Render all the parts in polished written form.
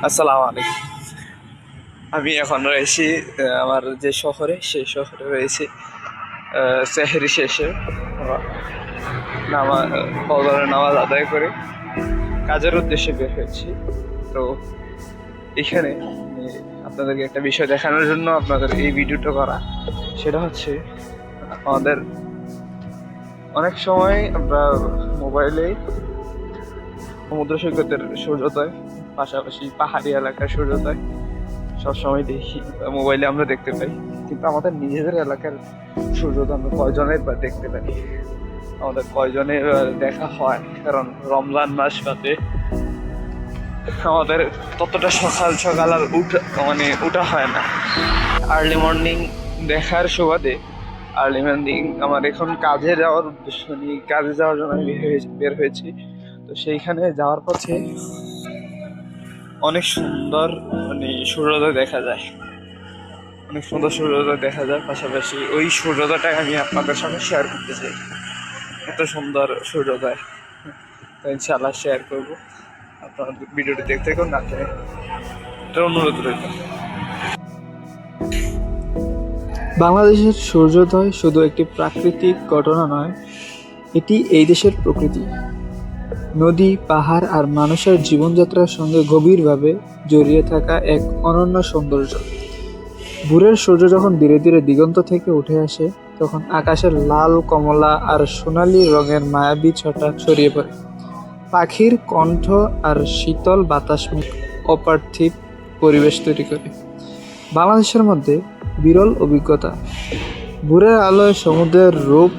আসসালামু আলাইকুম। আমি এখন রয়েছি আমার যে শহরে, সেই শহরে রয়েছি। সেহরি শেষে আমরা ফজরের নামাজ আদায় করে কাজের উদ্দেশ্যে বের হয়েছি। তো এখানে আমি আপনাদেরকে একটা বিষয় দেখানোর জন্য আপনাদের এই ভিডিওটা করা। সেটা হচ্ছে, আমাদের অনেক সময় আমরা মোবাইলে সমুদ্র সৈকতের সূর্যোদয়, পাশাপাশি পাহাড়ি এলাকার সূর্যোদয় সবসময় দেখি, মোবাইলে আমরা দেখতে পাই। কিন্তু আমাদের নিজেদের এলাকার সূর্যোদয় আমরা কয়জনের বা দেখতে পাই, আমাদের কয়জনের দেখা হয়? কারণ রমজান মাস বাদে আমাদের ততটা সকাল সকাল আর উঠা হয় না। আর্লি মর্নিং দেখার সুবাদে আর্লি মর্নিং আমার এখন কাজে যাওয়ার উদ্দেশ্য নিয়ে, কাজে যাওয়ার জন্য আমি বের হয়েছি। তো সেইখানে যাওয়ার পথে অনেক সুন্দর সূর্যোদয় দেখা যায়, অনেক সুন্দর সূর্যোদয় দেখা যায়। পাশাপাশি ওই সূর্যোদয়টা আমি আপনাদের সাথে শেয়ার করতে চাই। এত সুন্দর সূর্যোদয়, তো ইনশাআল্লাহ শেয়ার করবো। আপনারা ভিডিওটি দেখতে থাকুন, না এটা অনুরোধ রইল। বাংলাদেশের সূর্যোদয় শুধু একটি প্রাকৃতিক ঘটনা নয়, এটি এই দেশের প্রকৃতি, নদী, পাহাড় আর মানুষের জীবনযাত্রার সঙ্গে গভীরভাবে জড়িয়ে থাকা এক অনন্য সৌন্দর্য। ভোরের সূর্য যখন ধীরে ধীরে দিগন্ত থেকে উঠে আসে, তখন আকাশের লাল, কমলা আর সোনালী রঙের মায়াবী ছটা ছড়িয়ে পড়ে। পাখির কণ্ঠ আর শীতল বাতাস অপার্থিব পরিবেশ তৈরি করে। বাংলাদেশের মধ্যে বিরল অভিজ্ঞতা। ভোরের আলোয় সমুদ্রের রূপ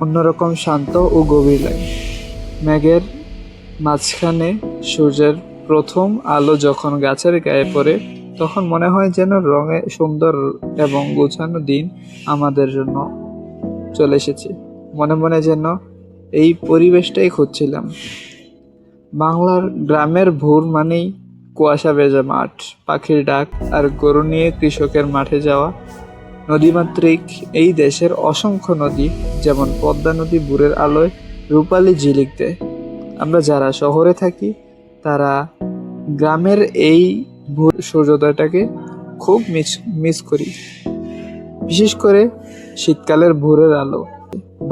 অন্যরকম শান্ত ও গভীর লাগে। মেঘের মাঝখানে সূর্যের প্রথম আলো যখন গাছের গায়ে পড়ে, তখন মনে হয় যেন রঙে সুন্দর এবং গোছানো দিন আমাদের জন্য চলে এসেছে। মনে মনে যেন এই পরিবেশটাই খুঁজছিলাম। বাংলার গ্রামের ভোর মানেই কুয়াশা ভেজা মাঠ, পাখির ডাক আর গরু নিয়ে কৃষকের মাঠে যাওয়া। নদীমাতৃক এই দেশের অসংখ্য নদী, যেমন পদ্মা নদী, ভোরের আলোয় রূপালী ঝিলিক দেয়। আমরা যারা শহরে থাকি, তারা গ্রামের এই ভোর সূর্যোদয়টাকে খুব মিস করি, বিশেষ করে শীতকালের ভোরের আলো।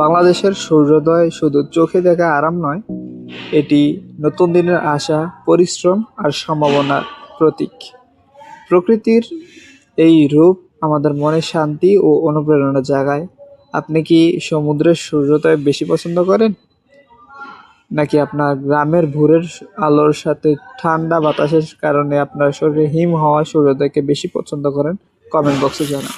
বাংলাদেশের সূর্যোদয় শুধু চোখে দেখা আরাম নয়, এটি নতুন দিনের আশা, পরিশ্রম আর সম্ভাবনার প্রতীক। প্রকৃতির এই রূপ আমাদের মনে শান্তি ও অনুপ্রেরণা জাগায়। আপনি কি সমুদ্রের সূর্যোদয় বেশি পছন্দ করেন, নাকি আপনার গ্রামের ভোরের আলোর সাথে ঠান্ডা বাতাসের কারণে আপনার শরীরে হিম হওয়া সূর্যোদয়কে বেশি পছন্দ করেন? কমেন্ট বক্সে জানান।